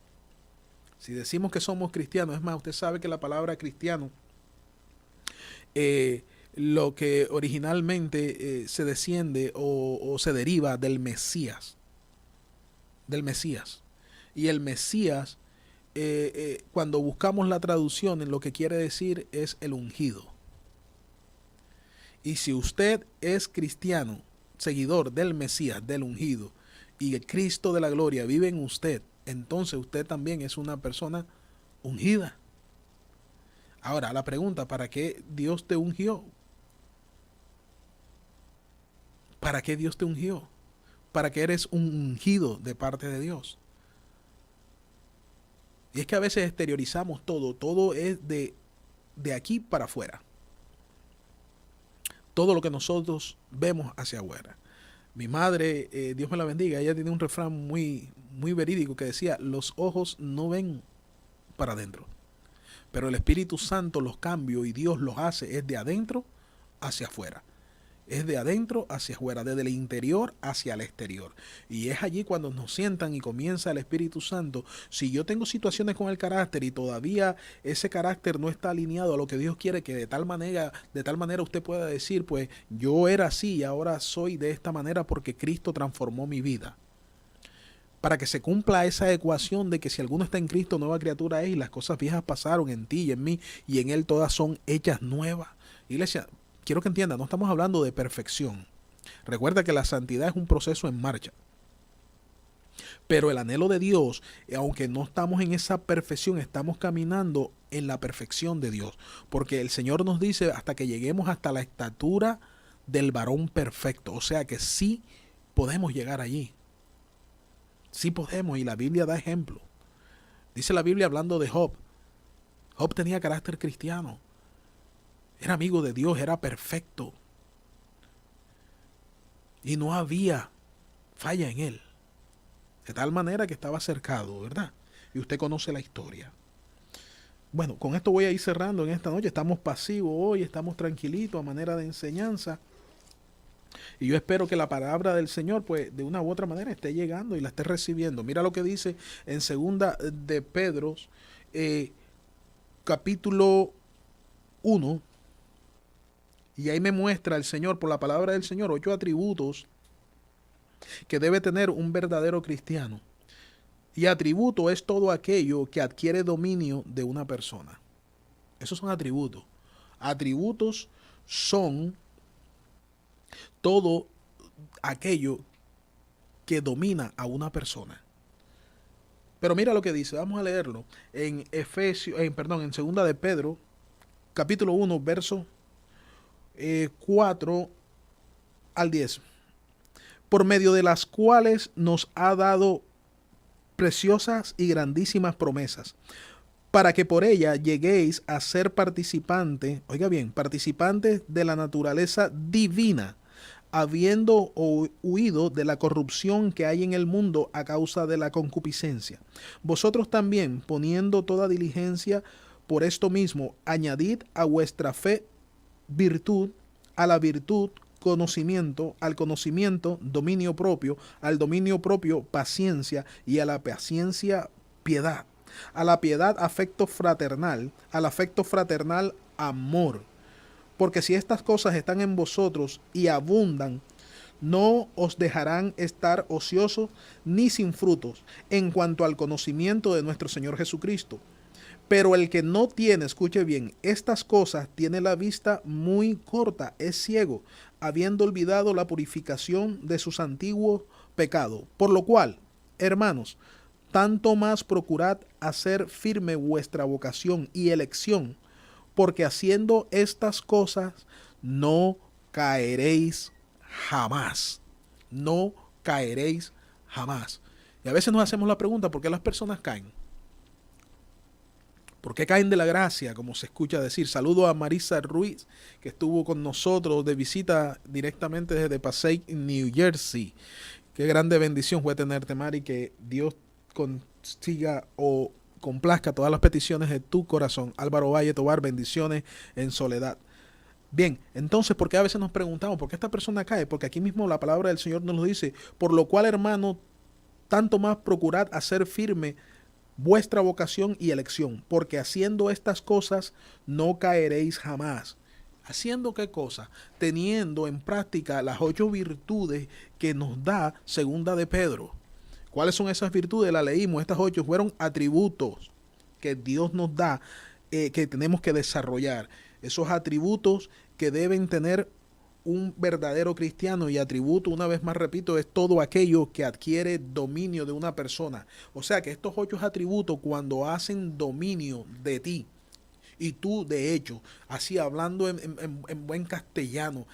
Speaker 1: Si decimos que somos cristianos, es más, usted sabe que la palabra cristiano, lo que originalmente se desciende o se deriva del Mesías. Del Mesías. Y el Mesías, cuando buscamos la traducción, en lo que quiere decir es el ungido. Y si usted es cristiano, seguidor del Mesías, del ungido, y el Cristo de la gloria vive en usted, entonces usted también es una persona ungida. Ahora, la pregunta, ¿para qué Dios te ungió? ¿Para qué Dios te ungió? ¿Para qué eres un ungido de parte de Dios? Y es que a veces exteriorizamos todo es de aquí para afuera. Todo lo que nosotros vemos hacia afuera. Mi madre, Dios me la bendiga, ella tiene un refrán muy verídico que decía, los ojos no ven para adentro, pero el Espíritu Santo los cambia y Dios los hace, es de adentro hacia afuera. Es de adentro hacia afuera, desde el interior hacia el exterior. Y es allí cuando nos sientan y comienza el Espíritu Santo. Si yo tengo situaciones con el carácter y todavía ese carácter no está alineado a lo que Dios quiere, que de tal manera usted pueda decir, pues yo era así y ahora soy de esta manera porque Cristo transformó mi vida. Para que se cumpla esa ecuación de que si alguno está en Cristo, nueva criatura es, y las cosas viejas pasaron en ti y en mí, y en Él todas son hechas nuevas. Iglesia, quiero que entiendan, no estamos hablando de perfección. Recuerda que la santidad es un proceso en marcha. Pero el anhelo de Dios, aunque no estamos en esa perfección, estamos caminando en la perfección de Dios. Porque el Señor nos dice hasta que lleguemos hasta la estatura del varón perfecto. O sea que sí podemos llegar allí. Sí podemos, y la Biblia da ejemplo. Dice la Biblia hablando de Job. Job tenía carácter cristiano. Era amigo de Dios, era perfecto. Y no había falla en él. de tal manera que estaba cercado, ¿verdad? Y usted conoce la historia. Bueno, con esto voy a ir cerrando en esta noche. Estamos pasivos hoy, estamos tranquilitos a manera de enseñanza. Y yo espero que la palabra del Señor, pues, de una u otra manera esté llegando y la esté recibiendo. Mira lo que dice en segunda de Pedro, capítulo 1. Y ahí me muestra el Señor, por la palabra del Señor, 8 atributos que debe tener un verdadero cristiano. Y atributo es todo aquello que adquiere dominio de una persona. Esos son atributos. Atributos son todo aquello que domina a una persona. Pero mira lo que dice, vamos a leerlo en en segunda de Pedro, capítulo 1, verso 4 al 10. Por medio de las cuales nos ha dado preciosas y grandísimas promesas, para que por ella lleguéis a ser participantes, oiga bien, participantes de la naturaleza divina, habiendo huido de la corrupción que hay en el mundo a causa de la concupiscencia. Vosotros también, poniendo toda diligencia por esto mismo, añadid a vuestra fe virtud, a la virtud conocimiento, al conocimiento dominio propio, al dominio propio paciencia, y a la paciencia piedad, a la piedad afecto fraternal, al afecto fraternal amor. Porque si estas cosas están en vosotros y abundan, no os dejarán estar ociosos ni sin frutos en cuanto al conocimiento de nuestro Señor Jesucristo. Pero el que no tiene, escuche bien, estas cosas tiene la vista muy corta, es ciego, habiendo olvidado la purificación de sus antiguos pecados. Por lo cual, hermanos, tanto más procurad hacer firme vuestra vocación y elección, porque haciendo estas cosas no caeréis jamás. No caeréis jamás. Y a veces nos hacemos la pregunta, ¿por qué las personas caen? ¿Por qué caen de la gracia? Como se escucha decir. Saludo a Marisa Ruiz, que estuvo con nosotros de visita directamente desde Passaic, New Jersey. Qué grande bendición fue tenerte, Mari, que Dios consiga o complazca todas las peticiones de tu corazón. Álvaro Valle Tobar, bendiciones en soledad. Bien, entonces, ¿por qué a veces nos preguntamos por qué esta persona cae? Porque aquí mismo la palabra del Señor nos lo dice. Por lo cual, hermano, tanto más procurad hacer firme vuestra vocación y elección, porque haciendo estas cosas no caeréis jamás. ¿Haciendo qué cosa? Teniendo en práctica las 8 virtudes que nos da segunda de Pedro. ¿Cuáles son esas virtudes? Las leímos, estas 8 fueron atributos que Dios nos da, que tenemos que desarrollar. Esos atributos que deben tener un verdadero cristiano, y atributo, una vez más repito, es todo aquello que adquiere dominio de una persona. O sea que estos 8 atributos, cuando hacen dominio de ti, y tú, de hecho, así hablando en buen castellano,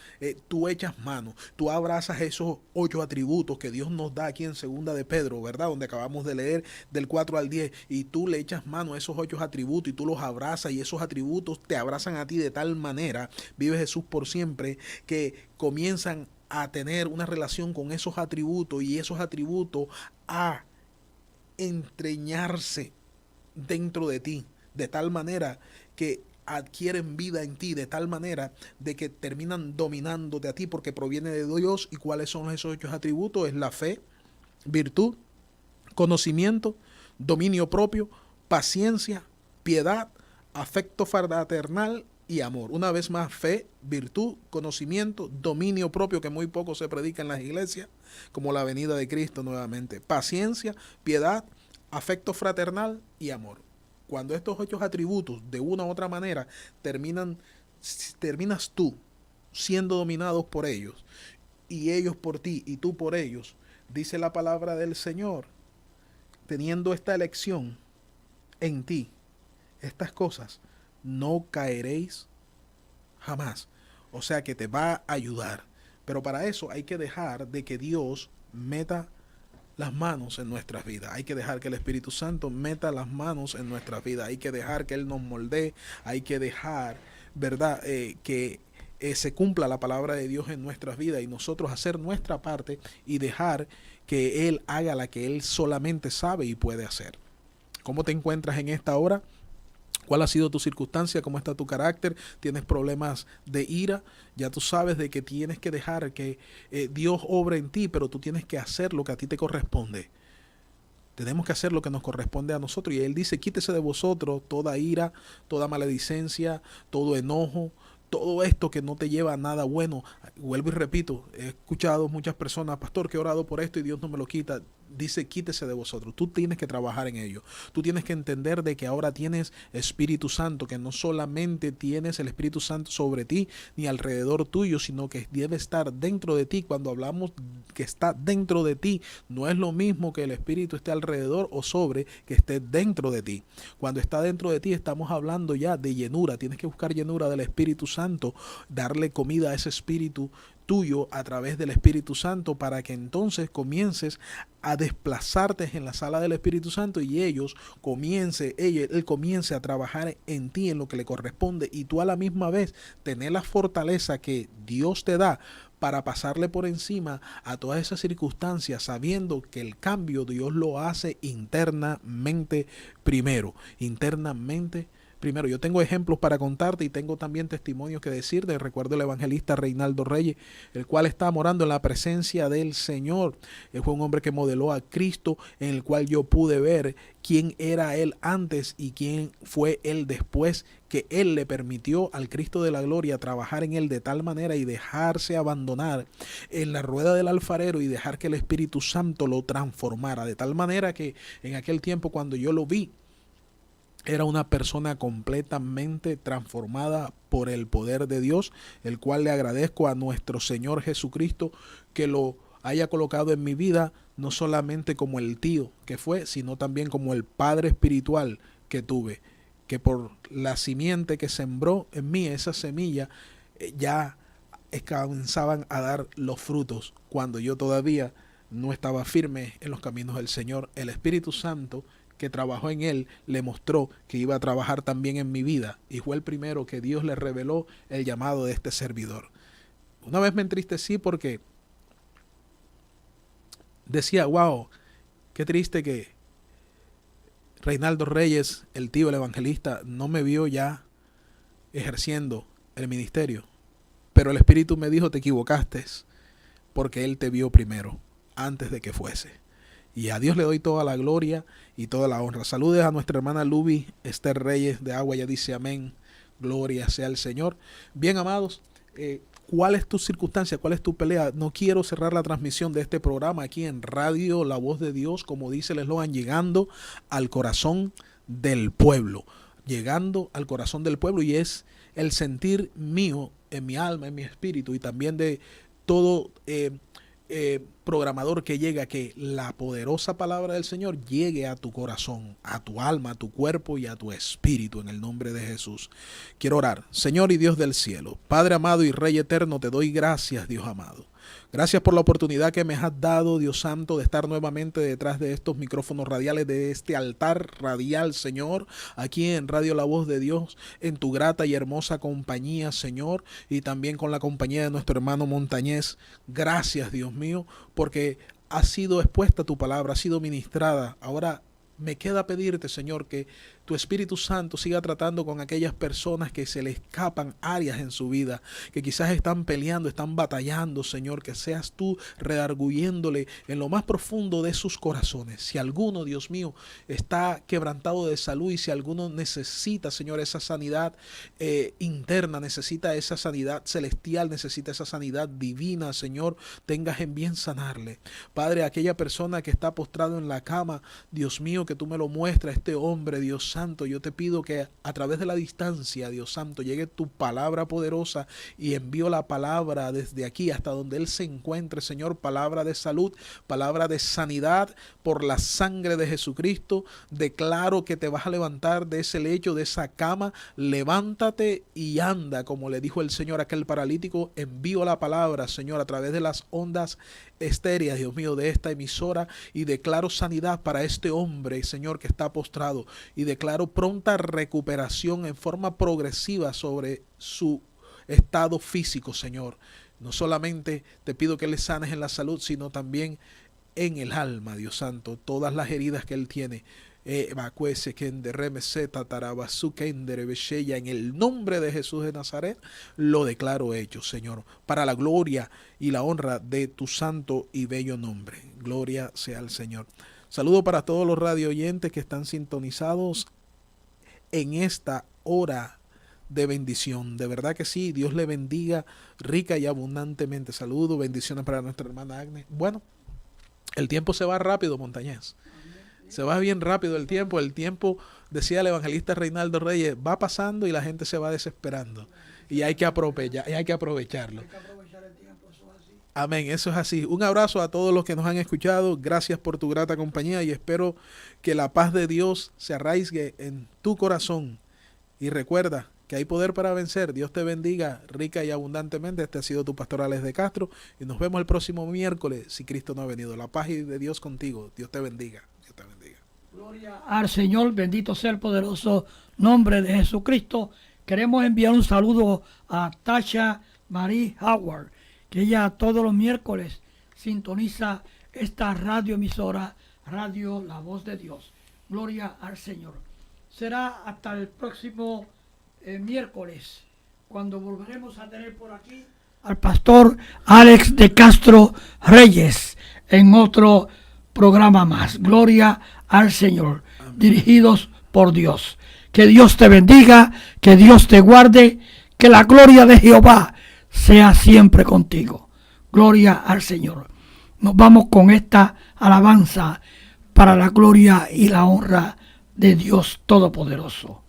Speaker 1: tú echas mano, tú abrazas esos 8 atributos que Dios nos da aquí en segunda de Pedro, ¿verdad? Donde acabamos de leer del 4 al 10, y tú le echas mano a esos 8 atributos y tú los abrazas, y esos atributos te abrazan a ti de tal manera, vive Jesús por siempre, que comienzan a tener una relación con esos atributos, y esos atributos a entreñarse dentro de ti, de tal manera que adquieren vida en ti, de tal manera de que terminan dominándote a ti, porque proviene de Dios. ¿Y cuáles son esos 8 atributos? Es la fe, virtud, conocimiento, dominio propio, paciencia, piedad, afecto fraternal y amor. Una vez más, fe, virtud, conocimiento, dominio propio, que muy poco se predica en las iglesias, como la venida de Cristo nuevamente. Paciencia, piedad, afecto fraternal y amor. Cuando estos 8 atributos, de una u otra manera, terminas tú siendo dominados por ellos, y ellos por ti, y tú por ellos, dice la palabra del Señor, teniendo esta elección en ti, estas cosas, no caeréis jamás. O sea que te va a ayudar. Pero para eso hay que dejar de que Dios meta las manos en nuestras vidas. Hay que dejar que el Espíritu Santo meta las manos en nuestras vidas. Hay que dejar que Él nos moldee. Hay que dejar, ¿verdad? Que se cumpla la palabra de Dios en nuestras vidas y nosotros hacer nuestra parte y dejar que Él haga la que Él solamente sabe y puede hacer. ¿Cómo te encuentras en esta hora? ¿Cuál ha sido tu circunstancia? ¿Cómo está tu carácter? ¿Tienes problemas de ira? Ya tú sabes de que tienes que dejar que Dios obre en ti, pero tú tienes que hacer lo que a ti te corresponde. Tenemos que hacer lo que nos corresponde a nosotros. Y Él dice, quítese de vosotros toda ira, toda maledicencia, todo enojo, todo esto que no te lleva a nada bueno. Vuelvo y repito, he escuchado muchas personas, pastor, que he orado por esto y Dios no me lo quita. Dice, quítese de vosotros. Tú tienes que trabajar en ello. Tú tienes que entender de que ahora tienes Espíritu Santo, que no solamente tienes el Espíritu Santo sobre ti ni alrededor tuyo, sino que debe estar dentro de ti. Cuando hablamos que está dentro de ti, no es lo mismo que el Espíritu esté alrededor o sobre que esté dentro de ti. Cuando está dentro de ti, estamos hablando ya de llenura. Tienes que buscar llenura del Espíritu Santo, darle comida a ese Espíritu tuyo a través del Espíritu Santo, para que entonces comiences a desplazarte en la sala del Espíritu Santo y él comience a trabajar en ti, en lo que le corresponde, y tú a la misma vez tener la fortaleza que Dios te da para pasarle por encima a todas esas circunstancias, sabiendo que el cambio Dios lo hace internamente primero. Yo tengo ejemplos para contarte y tengo también testimonios que decirte. Recuerdo el evangelista Reinaldo Reyes, el cual estaba morando en la presencia del Señor. Él fue un hombre que modeló a Cristo, en el cual yo pude ver quién era él antes y quién fue él después, que él le permitió al Cristo de la gloria trabajar en él de tal manera y dejarse abandonar en la rueda del alfarero y dejar que el Espíritu Santo lo transformara. De tal manera que en aquel tiempo, cuando yo lo vi, era una persona completamente transformada por el poder de Dios, el cual le agradezco a nuestro Señor Jesucristo que lo haya colocado en mi vida, no solamente como el tío que fue, sino también como el padre espiritual que tuve, que por la simiente que sembró en mí, esa semilla, ya comenzaban a dar los frutos cuando yo todavía no estaba firme en los caminos del Señor. El Espíritu Santo que trabajó en él le mostró que iba a trabajar también en mi vida, y fue el primero que Dios le reveló el llamado de este servidor. Una vez me entristecí porque decía, wow, qué triste que Reinaldo Reyes, el tío, el evangelista, no me vio ya ejerciendo el ministerio. Pero el Espíritu me dijo, te equivocaste, porque Él te vio primero, antes de que fuese. Y a Dios le doy toda la gloria y toda la honra. Saludes a nuestra hermana Luby Esther Reyes de Agua, ella dice amén, gloria sea al Señor. Bien, amados, ¿cuál es tu circunstancia? ¿Cuál es tu pelea? No quiero cerrar la transmisión de este programa aquí en Radio La Voz de Dios, como dice el eslogan, llegando al corazón del pueblo. Llegando al corazón del pueblo, y es el sentir mío en mi alma, en mi espíritu, y también de todo programador que llega, que la poderosa palabra del Señor llegue a tu corazón, a tu alma, a tu cuerpo y a tu espíritu, en el nombre de Jesús. Quiero orar. Señor y Dios del cielo, Padre amado y Rey eterno, te doy gracias, Dios amado. Gracias por la oportunidad que me has dado, Dios santo, de estar nuevamente detrás de estos micrófonos radiales, de este altar radial, Señor, aquí en Radio La Voz de Dios, en tu grata y hermosa compañía, Señor, y también con la compañía de nuestro hermano Montañez. Gracias, Dios mío, porque ha sido expuesta tu palabra, ha sido ministrada. Ahora me queda pedirte, Señor, que tu Espíritu Santo siga tratando con aquellas personas que se le escapan áreas en su vida, que quizás están peleando, están batallando, Señor, que seas tú redarguyéndole en lo más profundo de sus corazones. Si alguno, Dios mío, está quebrantado de salud, y si alguno necesita, Señor, esa sanidad interna, necesita esa sanidad celestial, necesita esa sanidad divina, Señor, tengas en bien sanarle. Padre, aquella persona que está postrado en la cama, Dios mío, que tú me lo muestras, este hombre, Dios Santo, yo te pido que a través de la distancia, Dios Santo, llegue tu palabra poderosa, y envío la palabra desde aquí hasta donde él se encuentre, Señor, palabra de salud, palabra de sanidad por la sangre de Jesucristo. Declaro que te vas a levantar de ese lecho, de esa cama, levántate y anda, como le dijo el Señor a aquel paralítico. Envío la palabra, Señor, a través de las ondas estéreas, Dios mío, de esta emisora, y declaro sanidad para este hombre, Señor, que está postrado, y declaro pronta recuperación en forma progresiva sobre su estado físico, Señor. No solamente te pido que le sanes en la salud, sino también en el alma, Dios Santo. Todas las heridas que él tiene, en el nombre de Jesús de Nazaret, lo declaro hecho, Señor, para la gloria y la honra de tu santo y bello nombre. Gloria sea al Señor. Saludo para todos los radio oyentes que están sintonizados en esta hora de bendición. De verdad que sí, Dios le bendiga rica y abundantemente. Saludos, bendiciones para nuestra hermana Agnes. Bueno, el tiempo se va rápido, montañés. Se va bien rápido el tiempo. El tiempo, decía el evangelista Reinaldo Reyes, va pasando y la gente se va desesperando. Y hay que aprovecharlo. Amén, eso es así. Un abrazo a todos los que nos han escuchado. Gracias por tu grata compañía y espero que la paz de Dios se arraigue en tu corazón. Y recuerda que hay poder para vencer. Dios te bendiga rica y abundantemente. Este ha sido tu pastor Alex de Castro y nos vemos el próximo miércoles si Cristo no ha venido. La paz de Dios contigo. Dios te bendiga. Dios te bendiga.
Speaker 2: Gloria al Señor, bendito sea el poderoso nombre de Jesucristo. Queremos enviar un saludo a Tasha Marie Howard, que ella todos los miércoles sintoniza esta radioemisora, Radio La Voz de Dios. Gloria al Señor. Será hasta el próximo miércoles, cuando volveremos a tener por aquí al pastor Alex de Castro Reyes en otro programa más. Gloria al Señor. Amén. Dirigidos por Dios. Que Dios te bendiga, que Dios te guarde, que la gloria de Jehová sea siempre contigo. Gloria al Señor. Nos vamos con esta alabanza para la gloria y la honra de Dios Todopoderoso.